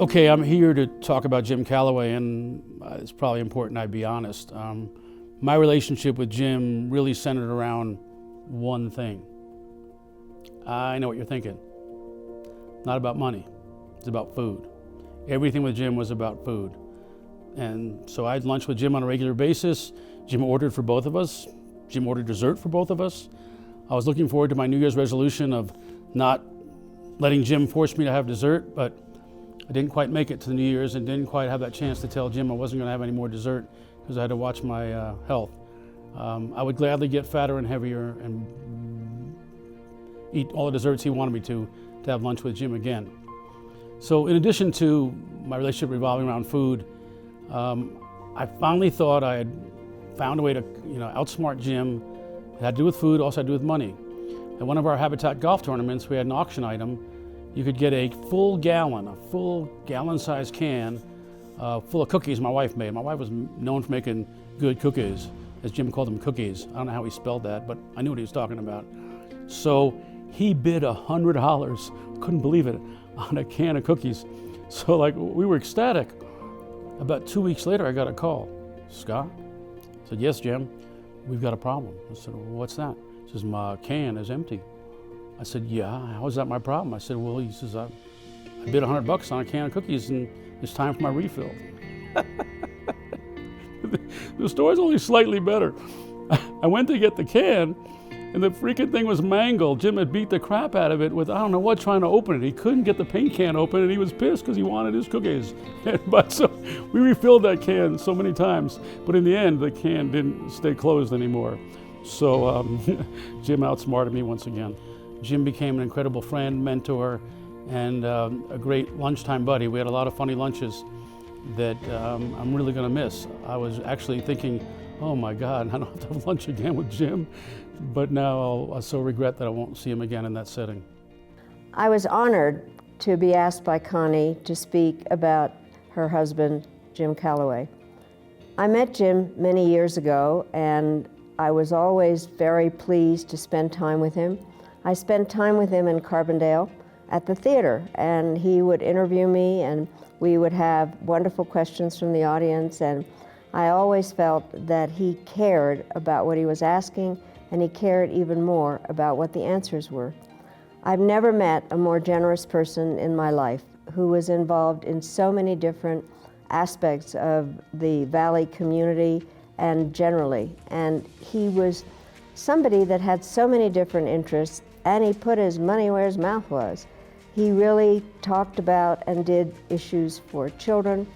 Okay, I'm here to talk about Jim Calaway, and it's probably important I be honest. My relationship with Jim really centered around one thing. I know what you're thinking. Not about money, it's about food. Everything with Jim was about food. And so I had lunch with Jim on a regular basis. Jim ordered for both of us. Jim ordered dessert for both of us. I was looking forward to my New Year's resolution of not letting Jim force me to have dessert, but I didn't quite make it to the New Year's and didn't quite have that chance to tell Jim I wasn't going to have any more dessert because I had to watch my health. I would gladly get fatter and heavier and eat all the desserts he wanted me to have lunch with Jim again. So in addition to my relationship revolving around food, I finally thought I had found a way to outsmart Jim. It had to do with food, also had to do with money. At one of our Habitat golf tournaments, we had an auction item. You could get a full gallon-sized can full of cookies my wife made. My wife was known for making good cookies, as Jim called them cookies. I don't know how he spelled that, but I knew what he was talking about. So he bid $100, couldn't believe it, on a can of cookies. So we were ecstatic. About 2 weeks later, I got a call. Scott? I said, yes, Jim, we've got a problem. I said, well, what's that? He says, my can is empty. I said, yeah, how is that my problem? I said, well, he says, I bid $100 on a can of cookies and it's time for my refill. The story's only slightly better. I went to get the can and the freaking thing was mangled. Jim had beat the crap out of it with, I don't know what, trying to open it. He couldn't get the paint can open and he was pissed because he wanted his cookies. But so we refilled that can so many times, but in the end, the can didn't stay closed anymore. So Jim outsmarted me once again. Jim became an incredible friend, mentor, and a great lunchtime buddy. We had a lot of funny lunches that I'm really going to miss. I was actually thinking, oh my God, I don't have to have lunch again with Jim. But now I so regret that I won't see him again in that setting. I was honored to be asked by Connie to speak about her husband, Jim Calaway. I met Jim many years ago, and I was always very pleased to spend time with him. I spent time with him in Carbondale at the theater, and he would interview me, and we would have wonderful questions from the audience, and I always felt that he cared about what he was asking, and he cared even more about what the answers were. I've never met a more generous person in my life who was involved in so many different aspects of the Valley community and generally. And he was somebody that had so many different interests, and he put his money where his mouth was. He really talked about and did issues for children,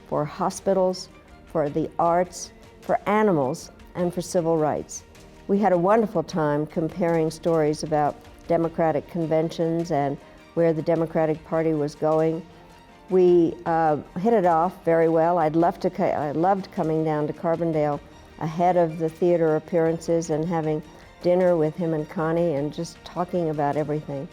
for hospitals, for the arts, for animals, and for civil rights. We had a wonderful time comparing stories about Democratic conventions and where the Democratic Party was going. We hit it off very well. I loved coming down to Carbondale ahead of the theater appearances and having dinner with him and Connie and just talking about everything.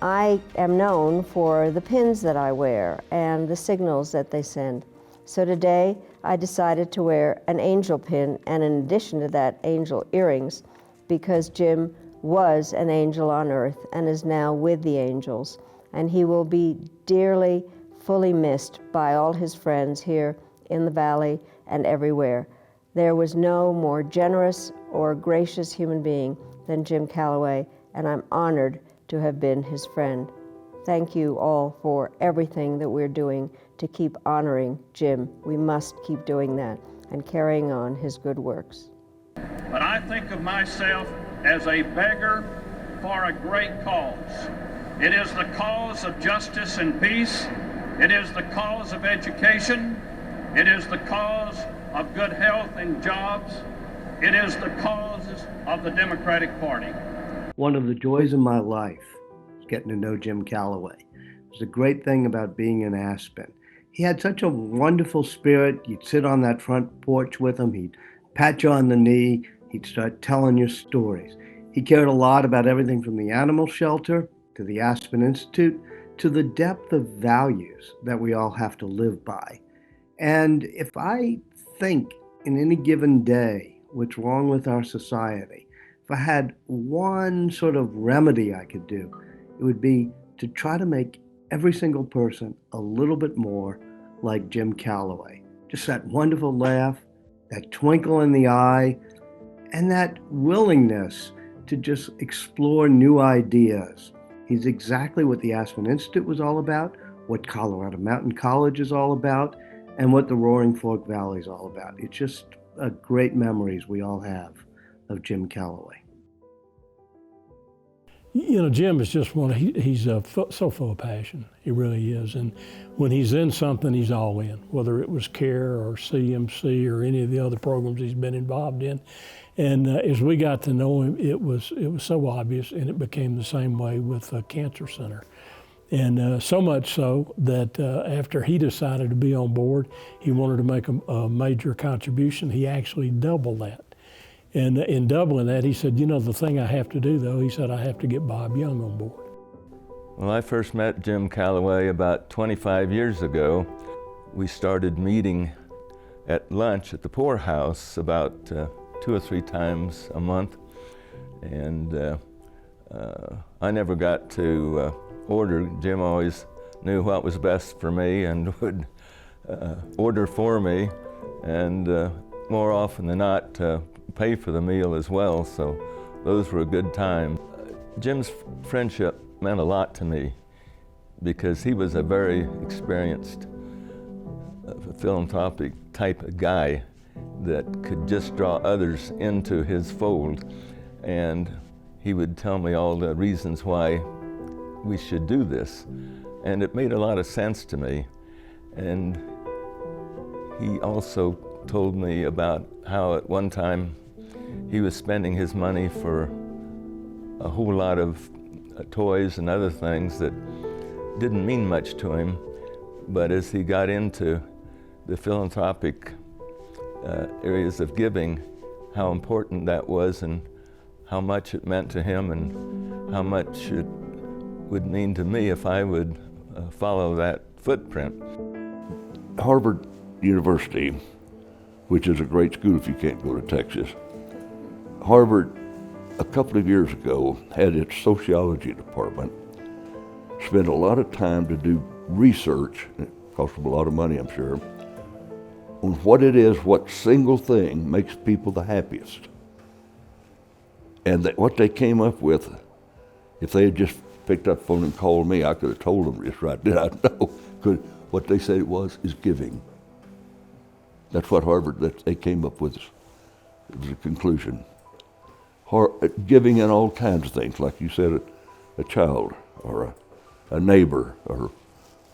I am known for the pins that I wear and the signals that they send. So today I decided to wear an angel pin, and in addition to that, angel earrings, because Jim was an angel on earth and is now with the angels, and he will be dearly, fully missed by all his friends here in the Valley and everywhere. There was no more generous or gracious human being than Jim Calaway, and I'm honored to have been his friend. Thank you all for everything that we're doing to keep honoring Jim. We must keep doing that and carrying on his good works. But I think of myself as a beggar for a great cause. It is the cause of justice and peace. It is the cause of education. It is the cause of good health and jobs. It is the cause of the Democratic Party. One of the joys of my life is getting to know Jim Calaway. It was a great thing about being in Aspen. He had such a wonderful spirit. You'd sit on that front porch with him. He'd pat you on the knee. He'd start telling you stories. He cared a lot about everything from the animal shelter to the Aspen Institute to the depth of values that we all have to live by. And if I think in any given day what's wrong with our society, if I had one sort of remedy I could do, it would be to try to make every single person a little bit more like Jim Calaway. Just that wonderful laugh, that twinkle in the eye, and that willingness to just explore new ideas. He's exactly what the Aspen Institute was all about, what Colorado Mountain College is all about, and what the Roaring Fork Valley is all about. It's just great memories we all have of Jim Calaway. You know, Jim is just he's so full of passion. He really is. And when he's in something, he's all in, whether it was CARE or CMC or any of the other programs he's been involved in. And as we got to know him, it was so obvious, and it became the same way with the Cancer Center. And so much so that after he decided to be on board, he wanted to make a major contribution. He actually doubled that. And in doubling that, he said, you know, the thing I have to do, though, he said, I have to get Bob Young on board. Well, I first met Jim Calaway about 25 years ago. We started meeting at lunch at the poorhouse about 2 or 3 times a month. And I never got to order. Jim always knew what was best for me and would order for me, and more often than not, pay for the meal as well, so those were a good time. Jim's friendship meant a lot to me because he was a very experienced philanthropic type of guy that could just draw others into his fold, and he would tell me all the reasons why we should do this, and it made a lot of sense to me. And he also told me about how at one time he was spending his money for a whole lot of toys and other things that didn't mean much to him, but as he got into the philanthropic areas of giving, how important that was and how much it meant to him and how much it would mean to me if I would follow that footprint. Harvard University, which is a great school if you can't go to Texas, Harvard, a couple of years ago, had its sociology department spend a lot of time to do research, it cost them a lot of money, I'm sure, on what it is, what single thing makes people the happiest. And what they came up with, if they had just picked up the phone and called me, I could have told them just right then. I know. What they said it was is giving. That's what Harvard, that they came up with. It was a conclusion. Giving in all kinds of things, like you said, a child or a neighbor or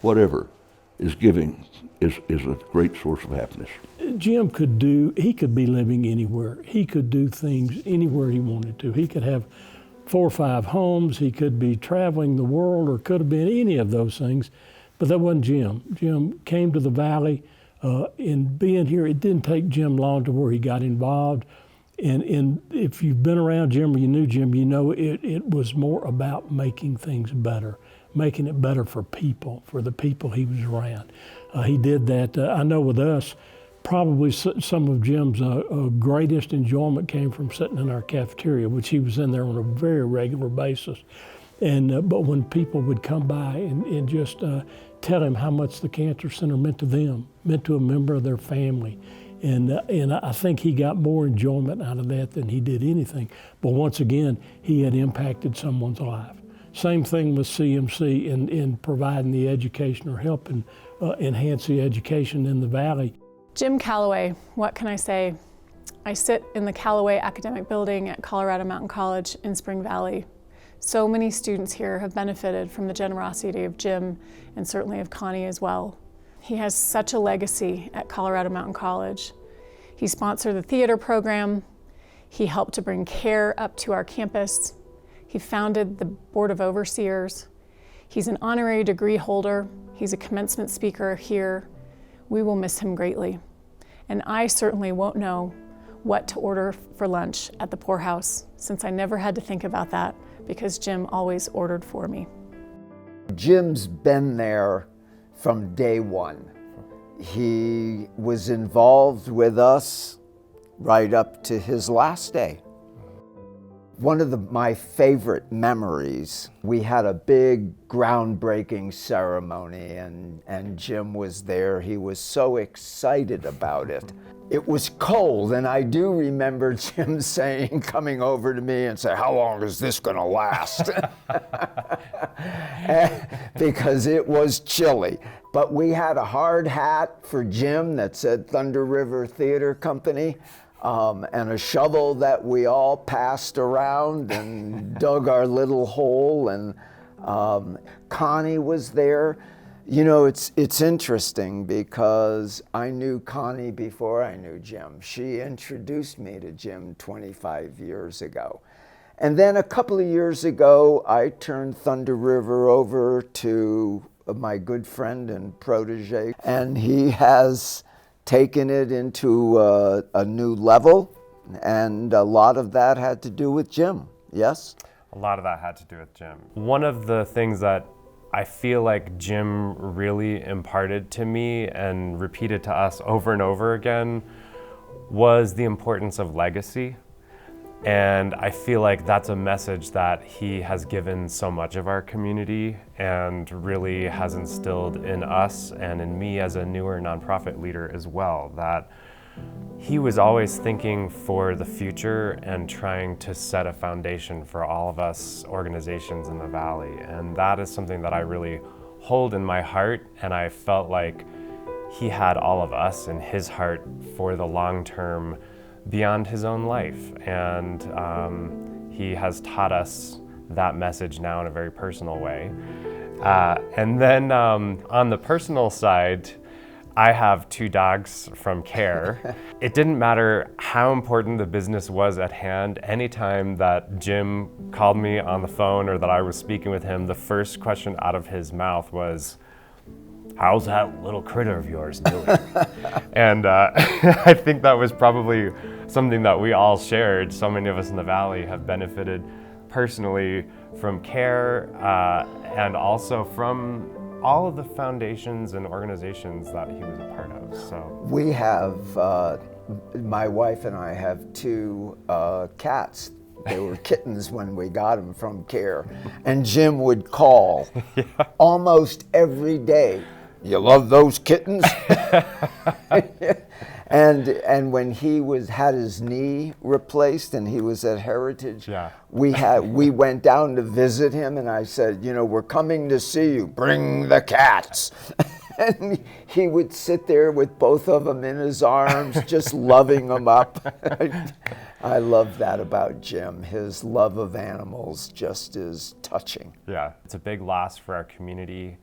whatever is giving is a great source of happiness. Jim he could be living anywhere. He could do things anywhere he wanted to. He could have 4 or 5 homes. He could be traveling the world, or could have been any of those things, but that wasn't Jim. Jim came to the Valley. In being here, it didn't take Jim long to where he got involved. And if you've been around Jim or you knew Jim, you know it was more about making things better, making it better for people, for the people he was around. He did that. I know with us, probably some of Jim's greatest enjoyment came from sitting in our cafeteria, which he was in there on a very regular basis. And but when people would come by and just tell him how much the Cancer Center meant to them, meant to a member of their family. And I think he got more enjoyment out of that than he did anything. But once again, he had impacted someone's life. Same thing with CMC in providing the education or helping enhance the education in the Valley. Jim Calaway, what can I say? I sit in the Calaway Academic Building at Colorado Mountain College in Spring Valley. So many students here have benefited from the generosity of Jim and certainly of Connie as well. He has such a legacy at Colorado Mountain College. He sponsored the theater program. He helped to bring CARE up to our campus. He founded the Board of Overseers. He's an honorary degree holder. He's a commencement speaker here. We will miss him greatly. And I certainly won't know what to order for lunch at the poorhouse, since I never had to think about that because Jim always ordered for me. Jim's been there from day one. He was involved with us right up to his last day. One of my favorite memories, we had a big groundbreaking ceremony and Jim was there. He was so excited about it. It was cold, and I do remember Jim saying, coming over to me and say, "How long is this gonna last?" Because it was chilly. But we had a hard hat for Jim that said Thunder River Theater Company, and a shovel that we all passed around and dug our little hole, and Connie was there. You know, it's interesting because I knew Connie before I knew Jim. She introduced me to Jim 25 years ago. And then a couple of years ago, I turned Thunder River over to my good friend and protege, and he has taken it into a new level, and a lot of that had to do with Jim, yes? A lot of that had to do with Jim. One of the things that I feel like Jim really imparted to me and repeated to us over and over again was the importance of legacy. And I feel like that's a message that he has given so much of our community and really has instilled in us and in me as a newer nonprofit leader as well, that he was always thinking for the future and trying to set a foundation for all of us organizations in the Valley. And that is something that I really hold in my heart, and I felt like he had all of us in his heart for the long term beyond his own life. And he has taught us that message now in a very personal way. And then on the personal side, I have 2 dogs from CARE. It didn't matter how important the business was at hand. Anytime that Jim called me on the phone or that I was speaking with him, the first question out of his mouth was, "How's that little critter of yours doing?" And I think that was probably something that we all shared. So many of us in the Valley have benefited personally from CARE and also from all of the foundations and organizations that he was a part of. So we have, my wife and I have 2 cats. They were kittens when we got them from CARE. And Jim would call almost every day. "You love those kittens?" And when he had his knee replaced and he was at Heritage, we went down to visit him, and I said, "You know, we're coming to see you. Bring the cats." And he would sit there with both of them in his arms, just loving them up. I love that about Jim. His love of animals just is touching. Yeah, it's a big loss for our community,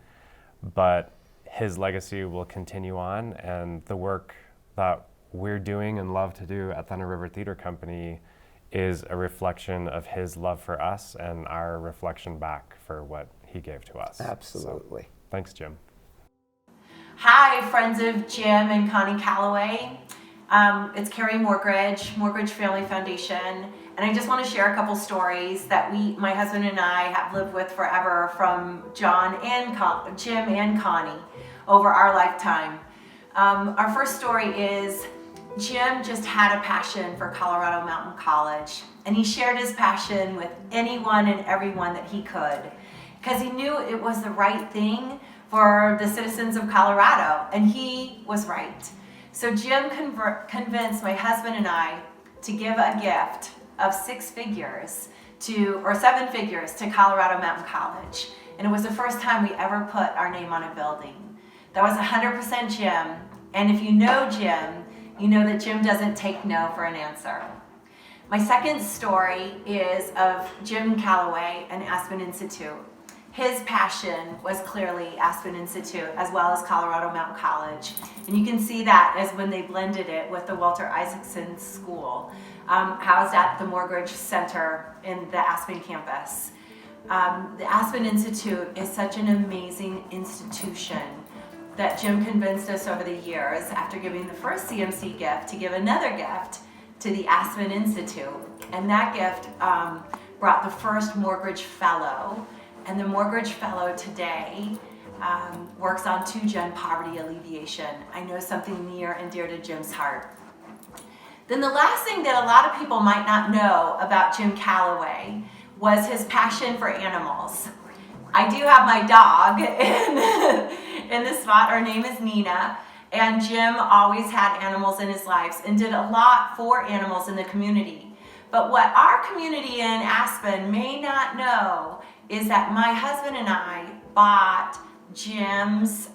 but his legacy will continue on, and the work that we're doing and love to do at Thunder River Theater Company is a reflection of his love for us and our reflection back for what he gave to us. Absolutely. So, thanks, Jim. Hi, friends of Jim and Connie Calaway. It's Carrie Mortgage Family Foundation, and I just want to share a couple stories that my husband and I have lived with forever from Jim and Connie over our lifetime. Our first story is Jim just had a passion for Colorado Mountain College, and he shared his passion with anyone and everyone that he could, because he knew it was the right thing for the citizens of Colorado, and he was right. So Jim convinced my husband and I to give a gift of 7 figures to Colorado Mountain College, and it was the first time we ever put our name on a building. That was 100% Jim, and if you know Jim, you know that Jim doesn't take no for an answer. My second story is of Jim Calaway and Aspen Institute. His passion was clearly Aspen Institute as well as Colorado Mountain College. And you can see that as when they blended it with the Walter Isaacson School, housed at the Mortgage Center in the Aspen campus. The Aspen Institute is such an amazing institution that Jim convinced us over the years, after giving the first CMC gift, to give another gift to the Aspen Institute. And that gift brought the first Mortgage Fellow. And the Mortgage Fellow today works on 2-gen poverty alleviation. I know something near and dear to Jim's heart. Then the last thing that a lot of people might not know about Jim Calaway was his passion for animals. I do have my dog in this spot. Her name is Nina. And Jim always had animals in his life and did a lot for animals in the community. But what our community in Aspen may not know is that my husband and I bought Jim's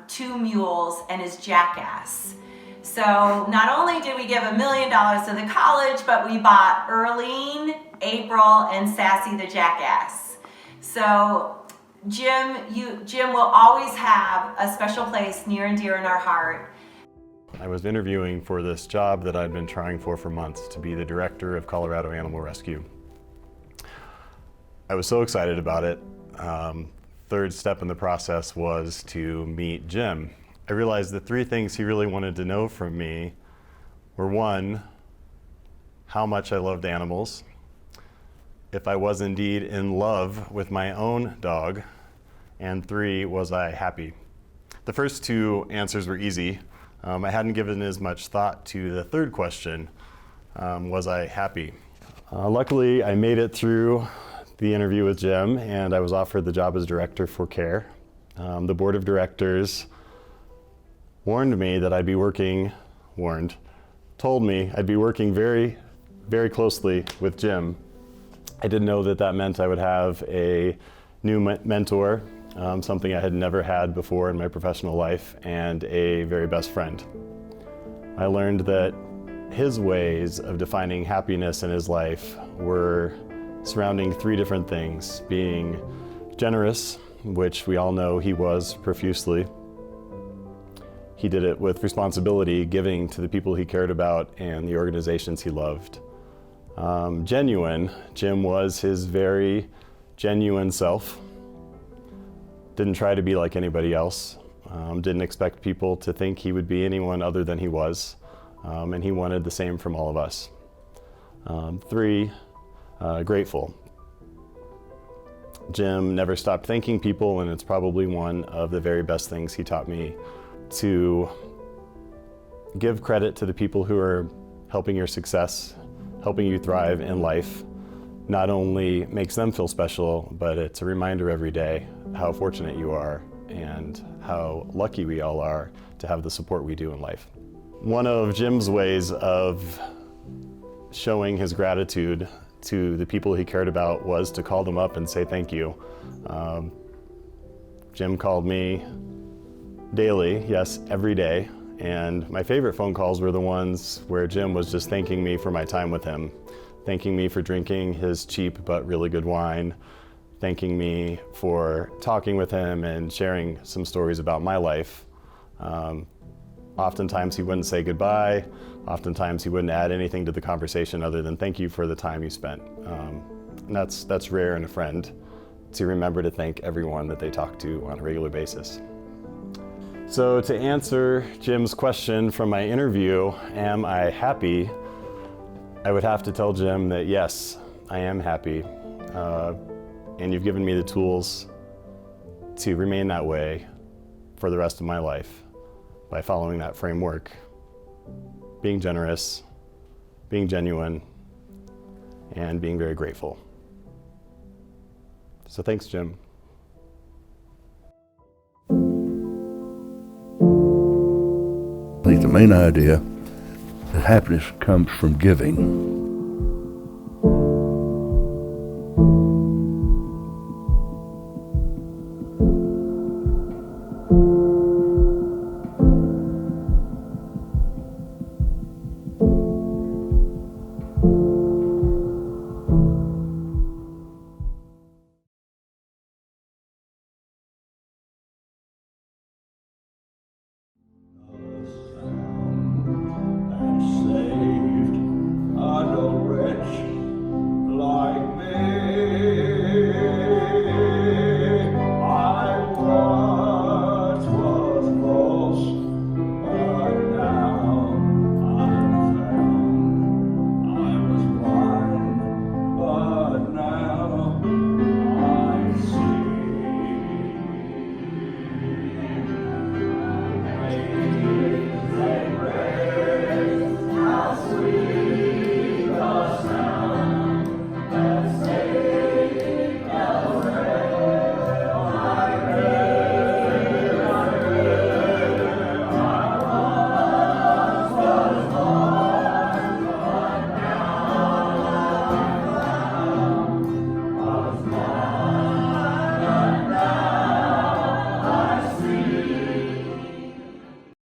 2 mules and his jackass. So not only did we give $1 million to the college, but we bought Earlene, April, and Sassy the jackass. So Jim will always have a special place near and dear in our heart. I was interviewing for this job that I'd been trying for months, to be the director of Colorado Animal Rescue. I was so excited about it. Third step in the process was to meet Jim. I realized the 3 things he really wanted to know from me were: 1, how much I loved animals, if I was indeed in love with my own dog, and 3, was I happy? The first 2 answers were easy. I hadn't given as much thought to the third question, was I happy? Luckily, I made it through the interview with Jim, and I was offered the job as director for care. The board of directors told me I'd be working very, very closely with Jim. I didn't know that meant I would have a new mentor, something I had never had before in my professional life, and a very best friend. I learned that his ways of defining happiness in his life were surrounding 3 different things: being generous, which we all know he was profusely. He did it with responsibility, giving to the people he cared about and the organizations he loved. Genuine. Jim was his very genuine self. Didn't try to be like anybody else. Didn't expect people to think he would be anyone other than he was. And he wanted the same from all of us. 3, grateful. Jim never stopped thanking people, and it's probably one of the very best things he taught me: to give credit to the people who are helping your success, helping you thrive in life. Not only makes them feel special, but it's a reminder every day how fortunate you are and how lucky we all are to have the support we do in life. One of Jim's ways of showing his gratitude to the people he cared about was to call them up and say thank you. Jim called me daily, yes, every day, and my favorite phone calls were the ones where Jim was just thanking me for my time with him, thanking me for drinking his cheap but really good wine, thanking me for talking with him and sharing some stories about my life. Oftentimes he wouldn't say goodbye. Oftentimes he wouldn't add anything to the conversation other than thank you for the time you spent. And that's rare in a friend, to remember to thank everyone that they talk to on a regular basis. So to answer Jim's question from my interview, am I happy? I would have to tell Jim that yes, I am happy. And you've given me the tools to remain that way for the rest of my life by following that framework: being generous, being genuine, and being very grateful. So thanks, Jim. I think the main idea that happiness comes from giving.